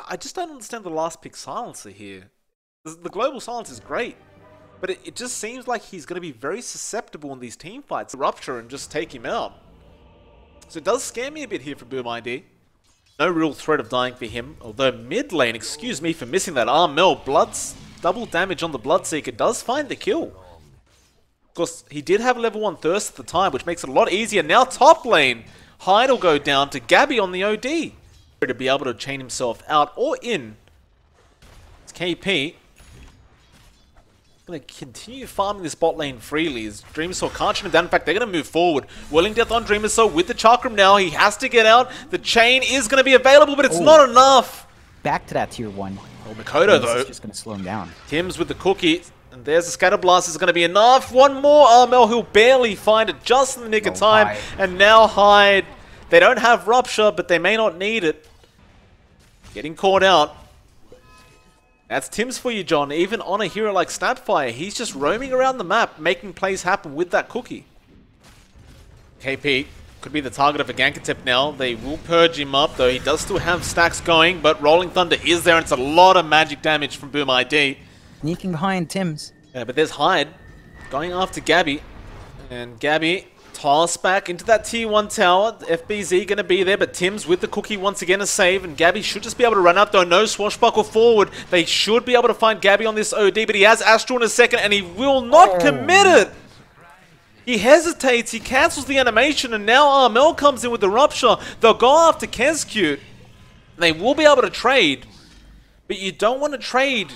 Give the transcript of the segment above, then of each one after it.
I just don't understand the last pick silencer here. The global silence is great, but it just seems like he's going to be very susceptible in these team fights. Rupture and just take him out. So it does scare me a bit here for BoomID. No real threat of dying for him, although mid lane, excuse me for missing that Armel, double damage on the Bloodseeker does find the kill. Of course, he did have level 1 Thirst at the time, which makes it a lot easier. Now top lane, Hyde will go down to Gabby on the OD. To be able to chain himself out or in. It's KP. Going to continue farming this bot lane freely as Dreamersaw can't shut him down. In fact, they're going to move forward. Willing Death on Dreamersaw with the Chakram now. He has to get out. The chain is going to be available, but it's not enough. Back to that tier 1. Oh, Mikoto though. Is just going to slow him down. Tim's with the cookie. And there's a Scatter Blast is going to be enough. One more Armel who'll barely find it just in the nick of time. Hyde. And now Hyde. They don't have Rupture, but they may not need it. Getting caught out. That's Tim's for you, John. Even on a hero like Snapfire, he's just roaming around the map, making plays happen with that cookie. KP could be the target of a gank attempt now. They will purge him up, though he does still have stacks going, but Rolling Thunder is there, and it's a lot of magic damage from BoomID. Sneaking behind Tim's. Yeah, but there's Hyde going after Gabby. And Gabby toss back into that tier 1 tower. FBZ going to be there, but Tim's with the cookie once again a save, and Gabby should just be able to run up though. No swashbuckle forward. They should be able to find Gabby on this OD, but he has Astral in a second, and he will not commit it. He hesitates, he cancels the animation, and now Armel comes in with the Rupture. They'll go after Kezcute. They will be able to trade, but you don't want to trade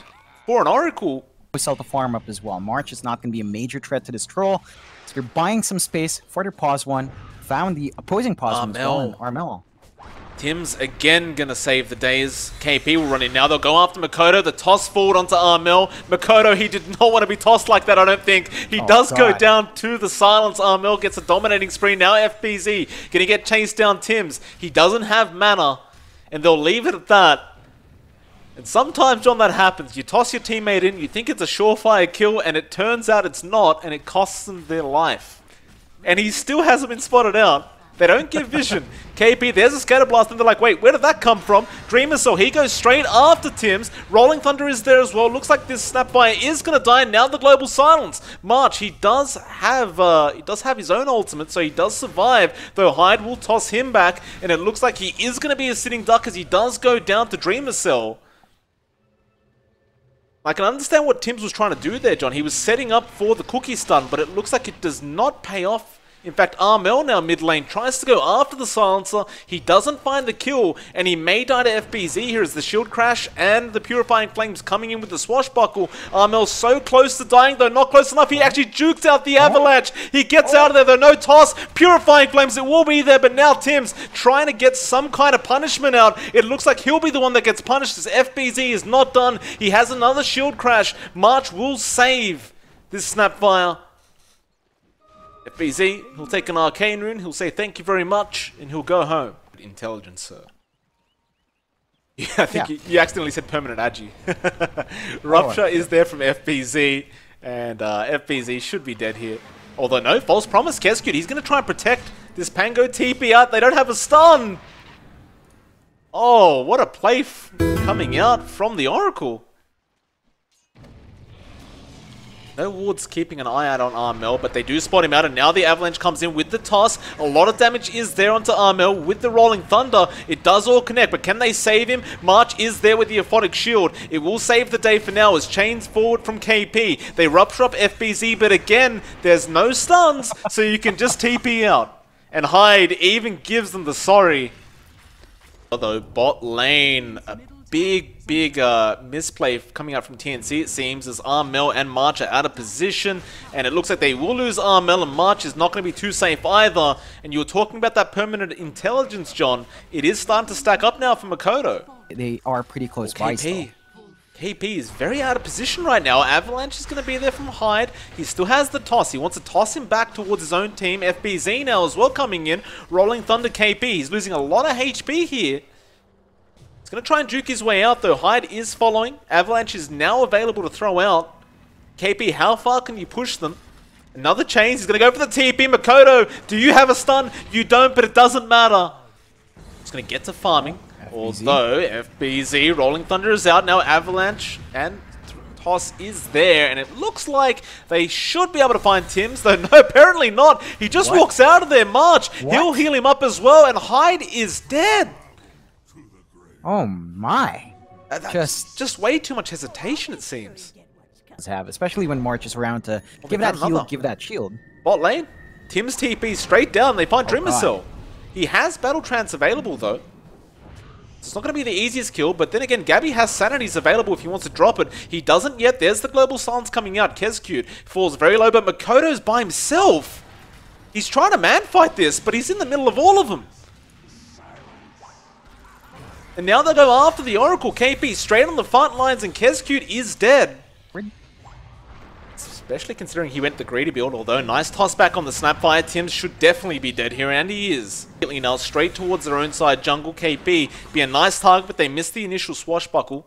for an Oracle. We sell the farm up as well. March is not going to be a major threat to this troll. So you're buying some space for their pause one. Found the opposing pause one as well in Armel. Tim's again gonna save the days. KP will run in now. They'll go after Mikoto. The toss forward onto Armel. Mikoto, he did not want to be tossed like that, I don't think. He does go down to the silence. Armel gets a dominating spree. Now FBZ gonna get chased down Tim's. He doesn't have mana, and they'll leave it at that. And sometimes, John, that happens. You toss your teammate in, you think it's a surefire kill, and it turns out it's not, and it costs them their life. And he still hasn't been spotted out. They don't give vision. KP, there's a Scatter Blast, and they're like, wait, where did that come from? Dreamersaw, he goes straight after Tim's. Rolling Thunder is there as well. Looks like this Snapfire is going to die. Now the Global Silence. March, he does have his own ultimate, so he does survive, though Hyde will toss him back, and it looks like he is going to be a sitting duck as he does go down to Dreamersaw. I can understand what Tim's was trying to do there, John. He was setting up for the cookie stun, but it looks like it does not pay off. In fact, Armel now mid lane tries to go after the silencer. He doesn't find the kill, and he may die to FBZ here as the shield crash and the Purifying Flames coming in with the swashbuckle. Armel's so close to dying, though not close enough. He actually juked out the avalanche. He gets out of there, though. No toss. Purifying Flames, it will be there, but now Tim's trying to get some kind of punishment out. It looks like he'll be the one that gets punished as FBZ is not done. He has another shield crash. March will save this Snapfire. FBZ, he'll take an Arcane Rune, he'll say thank you very much, and he'll go home. Intelligence, sir. Yeah, I think you accidentally said permanent agi. Rupture is there from FBZ, and FBZ should be dead here. Although no, false promise, Kezcute, he's going to try and protect this Pango TP out. They don't have a stun! Oh, what a play coming out from the Oracle. No wards keeping an eye out on Armel, but they do spot him out, and now the Avalanche comes in with the toss. A lot of damage is there onto Armel with the Rolling Thunder. It does all connect, but can they save him? March is there with the Aphotic Shield. It will save the day for now as chains forward from KP. They rupture up FBZ, but again, there's no stuns, so you can just TP out. And Hyde even gives them the sorry. Although bot lane, a big misplay coming out from TNC, it seems, as Armel and March are out of position, and it looks like they will lose Armel, and March is not going to be too safe either. And you were talking about that permanent intelligence, John. It is starting to stack up now for Mikoto. They are pretty close by still. KP is very out of position right now. Avalanche is going to be there from Hyde. He still has the toss. He wants to toss him back towards his own team. FBZ now as well coming in. Rolling Thunder KP. He's losing a lot of HP here. He's going to try and juke his way out, though. Hyde is following. Avalanche is now available to throw out. KP, how far can you push them? Another chains. He's going to go for the TP. Mikoto, do you have a stun? You don't, but it doesn't matter. He's going to get to farming. Although FBZ, Rolling Thunder is out now, Avalanche and Toss is there, and it looks like they should be able to find Tims, though no, apparently not. He just walks out of there, March. He'll heal him up as well, and Hyde is dead. Oh my. Just way too much hesitation, it seems. Especially when March is around to give that heal, give that shield. Bot lane, Tim's TP straight down, they find Dreamer Cell. He has Battle Trance available though. It's not going to be the easiest kill, but then again, Gabby has Sanities available if he wants to drop it. He doesn't yet. There's the Global Silence coming out. Kezcute falls very low, but Makoto's by himself. He's trying to man-fight this, but he's in the middle of all of them. And now they go after the Oracle. KP straight on the front lines, and Kezcute is dead. Especially considering he went the greedy build, although nice toss back on the Snapfire. Tims should definitely be dead here, and he is. Now straight towards their own side, jungle KP. Be a nice target, but they missed the initial swashbuckle.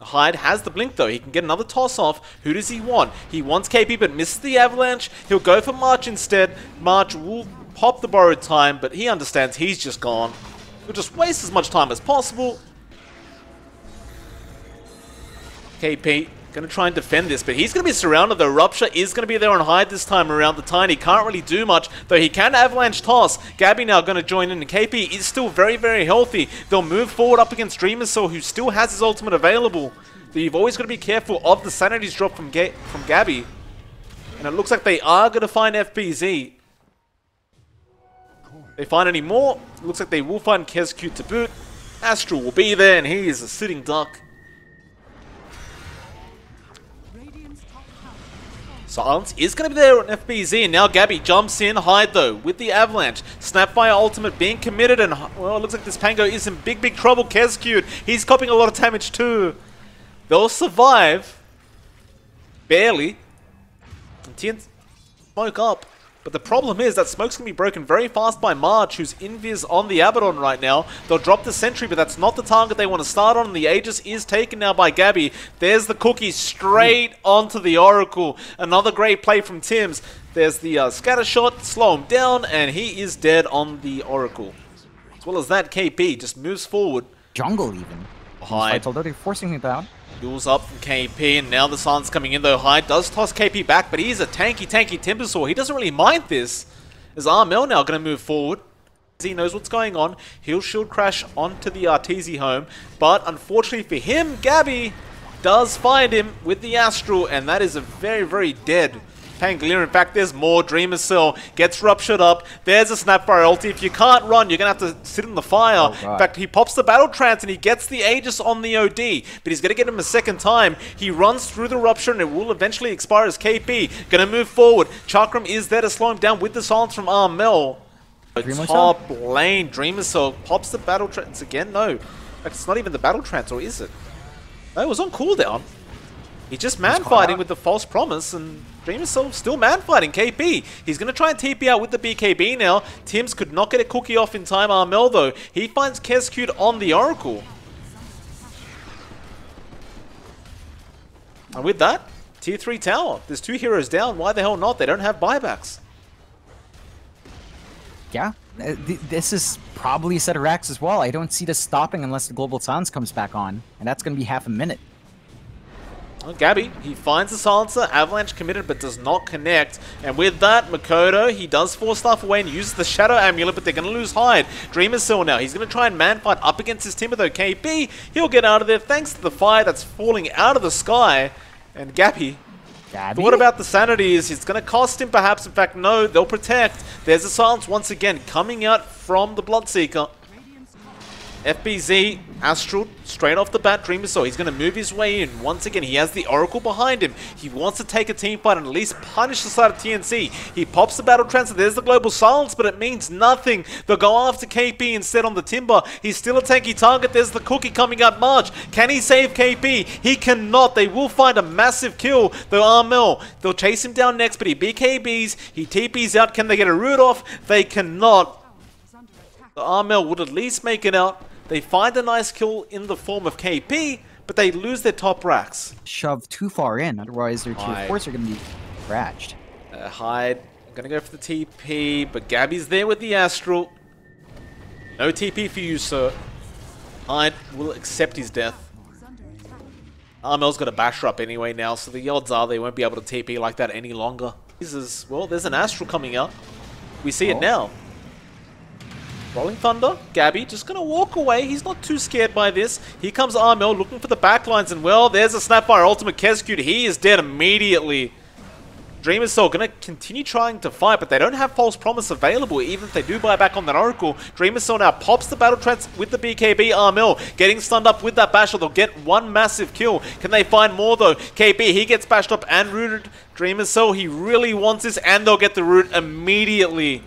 Hyde has the blink though, he can get another toss off. Who does he want? He wants KP but misses the avalanche. He'll go for March instead. March will pop the borrowed time, but he understands he's just gone. He'll just waste as much time as possible. KP gonna try and defend this, but he's gonna be surrounded though. Rupture is gonna be there on Hyde this time around. The Tiny can't really do much, though he can avalanche toss. Gabby now gonna join in, and KP is still very, very healthy. They'll move forward up against Dreamer Cell, who still has his ultimate available. So you've always got to be careful of the sanities drop from Gabby. And it looks like they are gonna find FBZ. If they find any more, it looks like they will find Kezcute to boot. Astral will be there, and he is a sitting duck. Silence is going to be there on FBZ, and now Gabby jumps in. Hyde though with the avalanche. Snapfire ultimate being committed, and well, it looks like this Pango is in big, big trouble. Kezcute, he's copying a lot of damage too. They'll survive. Barely. And TNC smoke up. But the problem is that smoke's going to be broken very fast by March, who's invis on the Abaddon right now. They'll drop the sentry, but that's not the target they want to start on. And the Aegis is taken now by Gabby. There's the cookie straight onto the Oracle. Another great play from Tims. There's the scatter shot, slow him down, and he is dead on the Oracle. As well as that, KP just moves forward. Jungle even. Hyde. Although they're forcing him down. Duels up from KP, and now the Silence coming in though. Hyde does toss KP back, but he's a tanky Timbersaw. He doesn't really mind this. Is Armel now going to move forward? He knows what's going on. He'll shield crash onto the Arteezy home, but unfortunately for him, Gabby does find him with the Astral, and that is a very, very dead Pangolier. In fact, there's more. Dreamer Cell gets ruptured up. There's a Snapfire ulti. If you can't run, you're going to have to sit in the fire. In fact, he pops the Battle Trance and he gets the Aegis on the OD, but he's going to get him a second time. He runs through the Rupture and it will eventually expire as KP. Going to move forward. Chakram is there to slow him down with the Silence from Armel. Top lane. Dreamer Cell pops the Battle Trance again. No. In fact, it's not even the Battle Trance, or is it? No, it was on cooldown. He's just man-fighting with the False Promise, and Dreamer Cell still man-fighting KP. He's going to try and TP out with the BKB now. Tims could not get a cookie off in time. Armel, though, he finds Kezcute on the Oracle. And with that, Tier 3 tower. There's 2 heroes down. Why the hell not? They don't have buybacks. Yeah, this is probably a set of racks as well. I don't see this stopping unless the Global Silence comes back on, and that's going to be half a minute. Well, Gabby, he finds the Silencer, Avalanche committed but does not connect. And with that, Makoto, he does force stuff away and uses the Shadow Amulet, but they're going to lose Hyde. Dreamer Cell now, he's going to try and man-fight up against his Timber though. KP, he'll get out of there thanks to the fire that's falling out of the sky. And Gabby, what about the sanities? It's going to cost him perhaps. In fact, no, they'll protect. There's the Silence once again coming out from the Bloodseeker. FBZ, Astral, straight off the bat, Dreamer Cell. He's going to move his way in. Once again, he has the Oracle behind him. He wants to take a team fight and at least punish the side of TNC. He pops the Battle Trance. There's the Global Silence, but it means nothing. They'll go after KP instead on the Timber. He's still a tanky target. There's the cookie coming out. March, can he save KP? He cannot. They will find a massive kill. Though Armel, they'll chase him down next, but he BKBs. He TPs out. Can they get a root off? They cannot. The Armel would at least make it out. They find a nice kill in the form of KP, but they lose their top racks. Shoved too far in, otherwise their tier 4s are going to be scratched. Hyde, going to go for the TP, but Gabby's there with the Astral. No TP for you, sir. Hyde will accept his death. Armel's got a basher up anyway now, so the odds are they won't be able to TP like that any longer. Well, there's an Astral coming out. We see it now. Rolling Thunder, Gabby just going to walk away. He's not too scared by this. Here comes Armel looking for the backlines, and well, there's a Snapfire Ultimate Kescute. He is dead immediately. Dreamer's Soul going to continue trying to fight, but they don't have False Promise available, even if they do buy back on that Oracle. Dreamer's Soul now pops the Battle Trance with the BKB. Armel getting stunned up with that Basher. They'll get one massive kill. Can they find more though? KB, he gets bashed up and rooted. Dreamer's Soul, he really wants this, and they'll get the root immediately.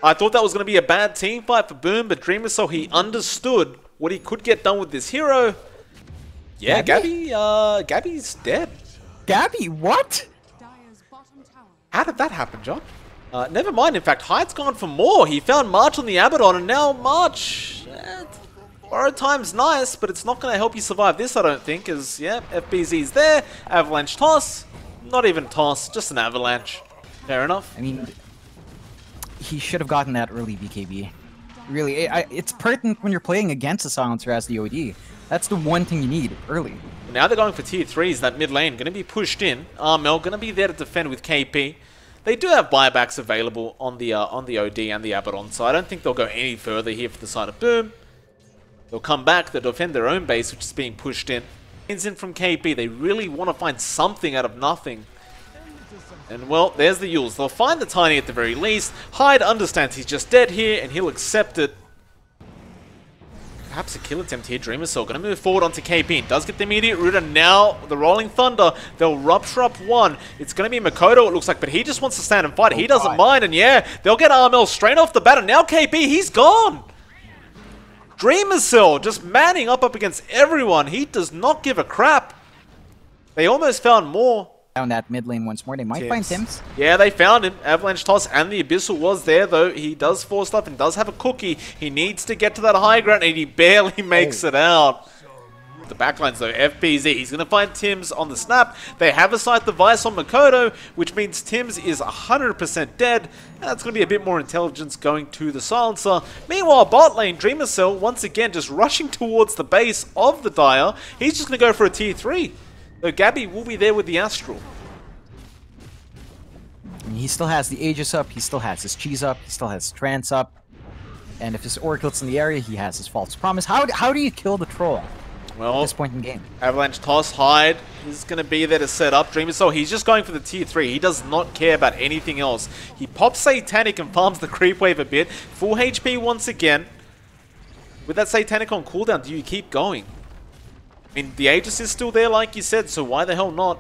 I thought that was going to be a bad team fight for Boom, but Dreamer's Soul, he understood what he could get done with this hero. Yeah, Gabby's dead. Gabby, what? How did that happen, John? Never mind, in fact, Hyde's gone for more. He found March on the Abaddon, and now March... borrowed time's nice, but it's not going to help you survive this, I don't think, as, yeah, FBZ's there. Avalanche toss. Not even toss, just an avalanche. Fair enough. I mean, he should have gotten that early BKB. Really, it's pertinent when you're playing against a Silencer as the OD. That's the one thing you need early. Now they're going for tier 3s, that mid lane, going to be pushed in. Armel going to be there to defend with KP. They do have buybacks available on the OD and the Abaddon, so I don't think they'll go any further here for the side of Boom. They'll come back, they'll defend their own base, which is being pushed in. In from KP, they really want to find something out of nothing. And well, there's the Yules. They'll find the Tiny at the very least. Hyde understands he's just dead here, and he'll accept it. Perhaps a kill attempt here. Dreamer's Soul going to move forward onto KP. Does get the immediate root, and now the Rolling Thunder. They'll rupture up one. It's going to be Makoto, it looks like, but he just wants to stand and fight. He doesn't mind, and yeah, they'll get Armel straight off the bat, and now KP, he's gone. Dreamer's Soul just manning up against everyone. He does not give a crap. They almost found more. Down that mid lane once more. They might find Tims. Yeah, they found him. Avalanche toss and the Abyssal was there, though. He does force stuff and does have a cookie. He needs to get to that high ground, and he barely makes it out. The backlines, though, FBZ. He's going to find Tims on the snap. They have a sight device on Makoto, which means Tims is 100% dead. And that's going to be a bit more intelligence going to the Silencer. Meanwhile, bot lane, Dreamer's Soul, once again, just rushing towards the base of the Dire. He's just going to go for a tier 3. So Gabby will be there with the Astral. I mean, he still has the Aegis up, he still has his Cheese up, he still has his Trance up. And if his Oracle's in the area, he has his False Promise. How do you kill the Troll at this point in the game? Avalanche toss, Hyde is going to be there to set up. Dreamer's Soul, he's just going for the tier 3. He does not care about anything else. He pops Satanic and farms the creep wave a bit. Full HP once again. With that Satanic on cooldown, do you keep going? I mean, the Aegis is still there, like you said, so why the hell not?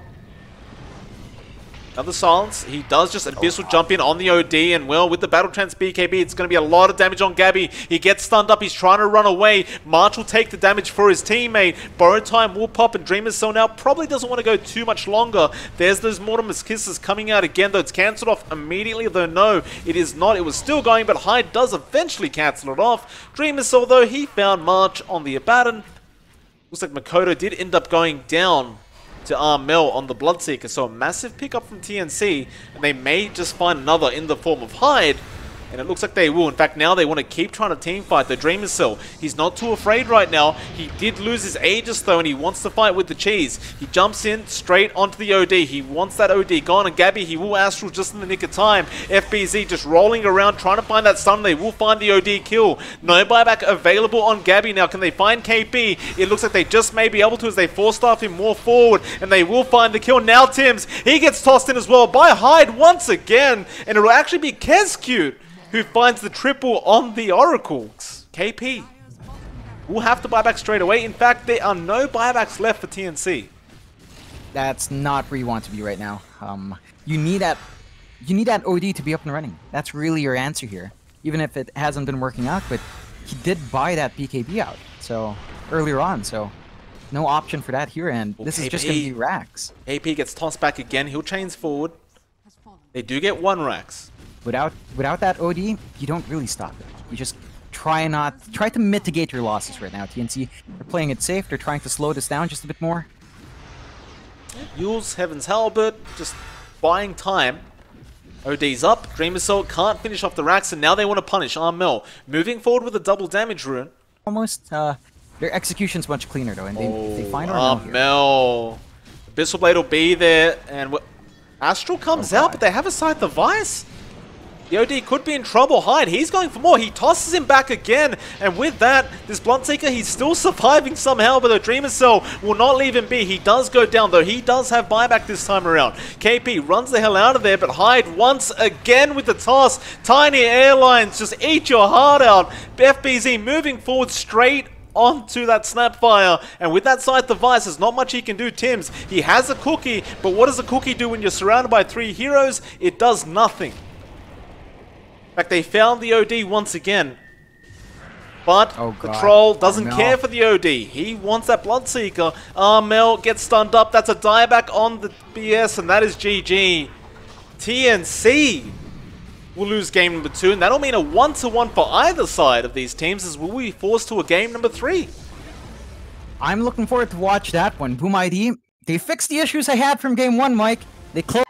Another silence. He does just Abyssal jump in on the OD, and well, with the Battle Trance BKB, it's going to be a lot of damage on Gabby. He gets stunned up. He's trying to run away. March will take the damage for his teammate. Borrowed time will pop, and Dreamer's Soul now probably doesn't want to go too much longer. There's those Mortimer's Kisses coming out again, though it's cancelled off immediately, though no, it is not. It was still going, but Hyde does eventually cancel it off. Dreamer's Soul, though, he found March on the Abaddon. Looks like Makoto did end up going down to Armel on the Bloodseeker, so a massive pickup from TNC, and they may just find another in the form of Hyde, and it looks like they will. In fact, now they want to keep trying to team fight the Dreamer's Soul. He's not too afraid right now. He did lose his Aegis though, and he wants to fight with the Cheese. He jumps in straight onto the OD. He wants that OD gone, and Gabby, he will Astral just in the nick of time. FBZ just rolling around trying to find that stun. They will find the OD kill. No buyback available on Gabby now. Can they find KP? It looks like they just may be able to as they force staff him more forward, and they will find the kill. Now Tims, he gets tossed in as well by Hyde once again, and it will actually be Kescute who finds the triple on the Oracle. KP will have to buy back straight away. In fact, there are no buybacks left for TNC. That's not where you want to be right now. You need that OD to be up and running. That's really your answer here. Even if it hasn't been working out, but he did buy that BKB out so earlier on, so no option for that here, and this is just going to be Rax. KP gets tossed back again. He'll chains forward. They do get one Rax. Without that OD, you don't really stop it. You just try to mitigate your losses right now. TNC, they're playing it safe. They're trying to slow this down just a bit more. Yules, Heaven's Halberd, just buying time. OD's up. Dreamer's Soul can't finish off the racks, and now they want to punish Armel. Moving forward with a double damage rune. almost. Their execution's much cleaner though, and they find Armel. Abyssal Blade will be there, and Astral comes out, but they have a Scythe of Vice. The OD could be in trouble. Hyde, he's going for more. He tosses him back again, and with that, this Bluntseeker, he's still surviving somehow, but the Dreamer Cell will not leave him be. He does go down, though. He does have buyback this time around. KP runs the hell out of there, but Hyde once again with the toss. Tiny Airlines, just eat your heart out. FBZ moving forward straight onto that Snapfire, and with that Scythe device, there's not much he can do. Tims, he has a cookie, but what does a cookie do when you're surrounded by 3 heroes? It does nothing. In fact, they found the OD once again, but the Troll doesn't care for the OD. He wants that Bloodseeker. Armel gets stunned up. That's a dieback on the BS, and that is GG. TNC will lose game number 2, and that'll mean a 1-1 for either side of these teams, as we'll be forced to a game number 3. I'm looking forward to watch that one. Boom ID, they fixed the issues I had from game 1, Mike. They closed